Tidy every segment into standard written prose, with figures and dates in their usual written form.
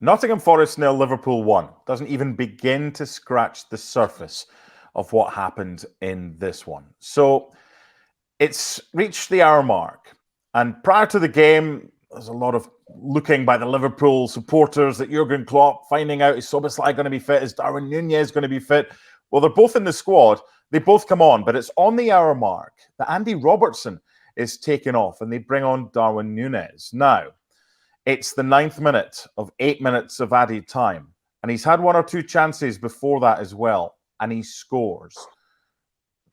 Nottingham Forest 0, Liverpool 1. Doesn't even begin to scratch the surface of what happened in this one. So it's reached the hour mark. And prior to the game, there's a lot of looking by the Liverpool supporters that Jurgen Klopp finding out, is Szoboszlai going to be fit? Is Darwin Nunez going to be fit? Well, they're both in the squad. They both come on, but it's on the hour mark that Andy Robertson is taken off and they bring on Darwin Nunez. Now, it's the 9th minute of 8 minutes of added time. And he's had one or two chances before that as well. And he scores.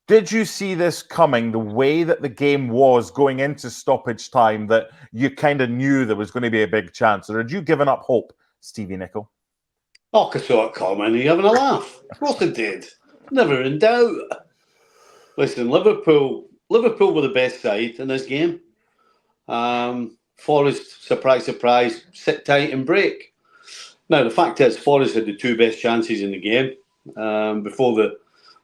Did you see this coming, the way that the game was going into stoppage time, that you kind of knew there was going to be a big chance? Or had you given up hope, Stevie Nicol? Oh, I saw it coming. Are you having a laugh? Of course I did. Never in doubt. Listen, Liverpool were the best side in this game. Forest, surprise, surprise, sit tight and break. Now, the fact is, Forest had the two best chances in the game before the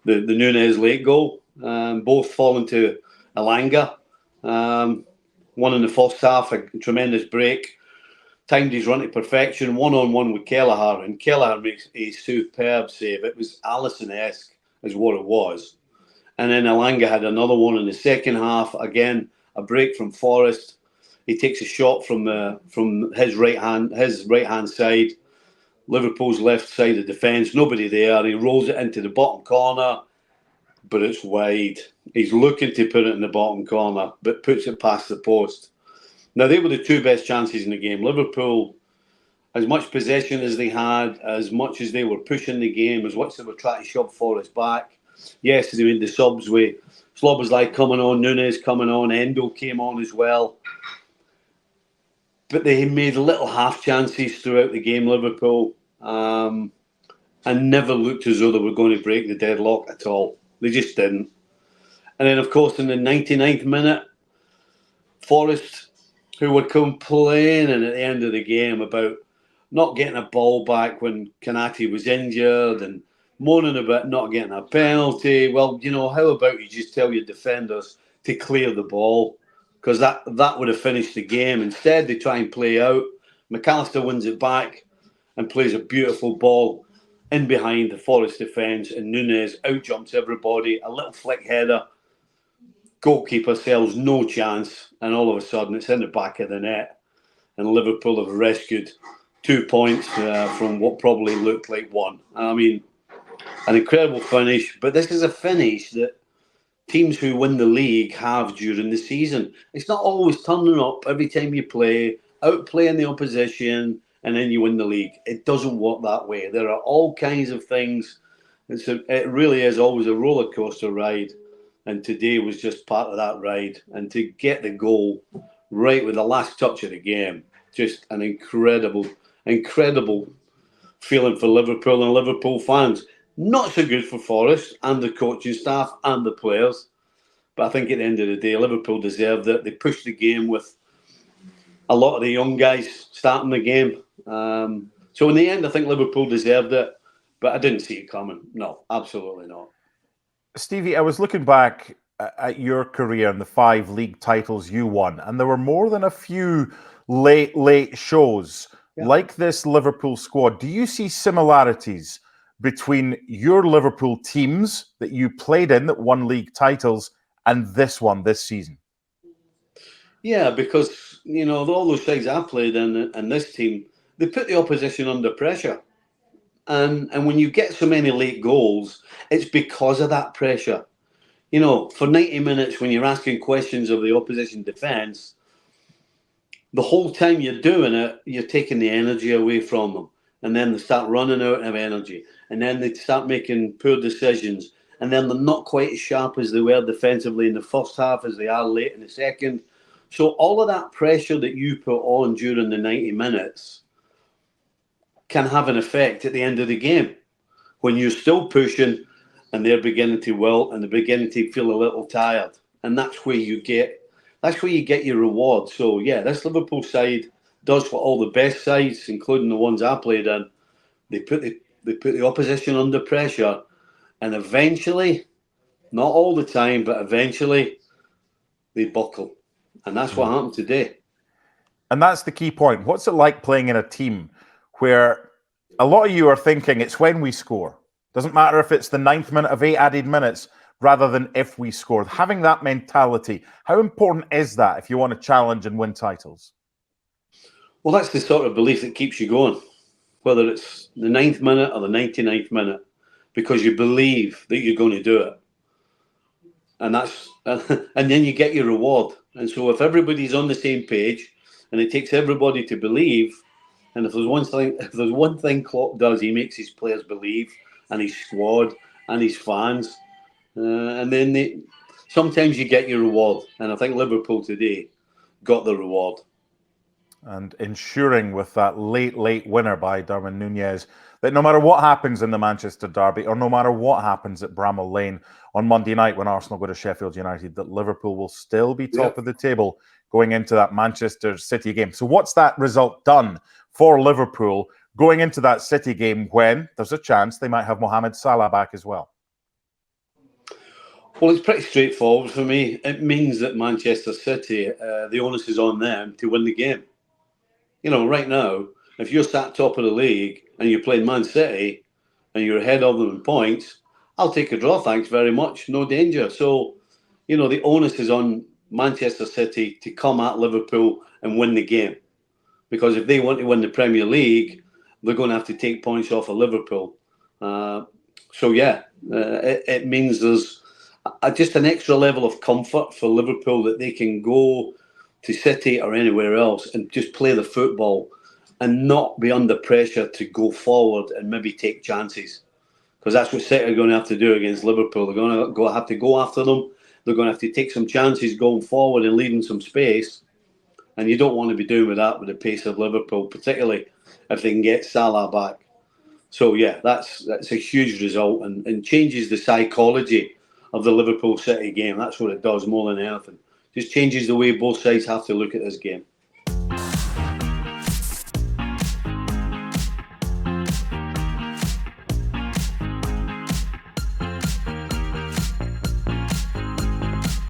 Nunez late goal. Both falling to Elanga. One in the first half, a tremendous break. Timed his run to perfection, one-on-one with Kelleher, and Kelleher makes a superb save. It was Alisson-esque is what it was. And then Elanga had another one in the second half. Again, a break from Forest. He takes a shot from his right hand side, Liverpool's left side of defence. Nobody there. He rolls it into the bottom corner, but it's wide. He's looking to put it in the bottom corner, but puts it past the post. Now, they were the two best chances in the game. Liverpool, as much possession as they had, as much as they were pushing the game, as much as they were trying to shove Forest back. Yes, they made the subs with Szoboszlai coming on, Nunez coming on, Endo came on as well. But they made little half chances throughout the game, Liverpool, and never looked as though they were going to break the deadlock at all. They just didn't. And then, of course, in the 99th minute, Forest, who were complaining at the end of the game about not getting a ball back when Kanate was injured and moaning about not getting a penalty. Well, how about you just tell your defenders to clear the ball? Because that would have finished the game. Instead, they try and play out. McAllister wins it back and plays a beautiful ball in behind the Forest defence, and Nunez out-jumps everybody. A little flick header. Goalkeeper sells no chance, and all of a sudden it's in the back of the net. And Liverpool have rescued 2 points from what probably looked like one. I mean, an incredible finish, but this is a finish that teams who win the league have during the season. It's not always turning up every time you play, outplaying the opposition, and then you win the league. It doesn't work that way. There are all kinds of things. It really is always a roller coaster ride, and today was just part of that ride. And to get the goal right with the last touch of the game, just an incredible feeling for Liverpool and Liverpool fans. Not so good for Forest and the coaching staff and the players. But I think at the end of the day, Liverpool deserved it. They pushed the game with a lot of the young guys starting the game. So in the end, I think Liverpool deserved it. But I didn't see it coming. No, absolutely not. Stevie, I was looking back at your career and the 5 league titles you won, and there were more than a few late shows like this Liverpool squad. Do you see similarities between your Liverpool teams that you played in that won league titles and this one this season? Yeah, because, all those sides I played in and this team, they put the opposition under pressure. And when you get so many late goals, it's because of that pressure. For 90 minutes, when you're asking questions of the opposition defence, the whole time you're doing it, you're taking the energy away from them. And then they start running out of energy. And then they start making poor decisions. And then they're not quite as sharp as they were defensively in the first half as they are late in the second. So all of that pressure that you put on during the 90 minutes can have an effect at the end of the game. When you're still pushing and they're beginning to wilt and they're beginning to feel a little tired. And that's where you get your reward. So, yeah, this Liverpool side does what all the best sides, including the ones I played in, they put the opposition under pressure, and eventually, not all the time, but eventually, they buckle. And that's what happened today. And that's the key point. What's it like playing in a team where a lot of you are thinking it's when we score. Doesn't matter if it's the 9th minute of 8 added minutes rather than if we score. Having that mentality, how important is that if you want to challenge and win titles? Well, that's the sort of belief that keeps you going, whether it's the 9th minute or the 99th minute, because you believe that you're going to do it. And and then you get your reward. And so if everybody's on the same page, and it takes everybody to believe, and if there's one thing Klopp does, he makes his players believe, and his squad, and his fans, and then sometimes you get your reward. And I think Liverpool today got the reward. And ensuring with that late winner by Darwin Nunez that no matter what happens in the Manchester derby, or no matter what happens at Bramall Lane on Monday night when Arsenal go to Sheffield United, that Liverpool will still be top of the table going into that Manchester City game. So what's that result done for Liverpool going into that City game when there's a chance they might have Mohamed Salah back as well? Well, it's pretty straightforward for me. It means that Manchester City, the onus is on them to win the game. You know, right now, if you're sat top of the league and you're playing Man City and you're ahead of them in points, I'll take a draw, thanks very much, no danger. So, you know, the onus is on Manchester City to come at Liverpool and win the game. Because if they want to win the Premier League, they're going to have to take points off of Liverpool. It means there's just an extra level of comfort for Liverpool that they can go to City or anywhere else and just play the football and not be under pressure to go forward and maybe take chances. Because that's what City are going to have to do against Liverpool. They're going to have to go after them. They're going to have to take some chances going forward and leaving some space. And you don't want to be doing that with the pace of Liverpool, particularly if they can get Salah back. So, yeah, that's a huge result and changes the psychology of the Liverpool City game. That's what it does more than anything. Just changes the way both sides have to look at this game.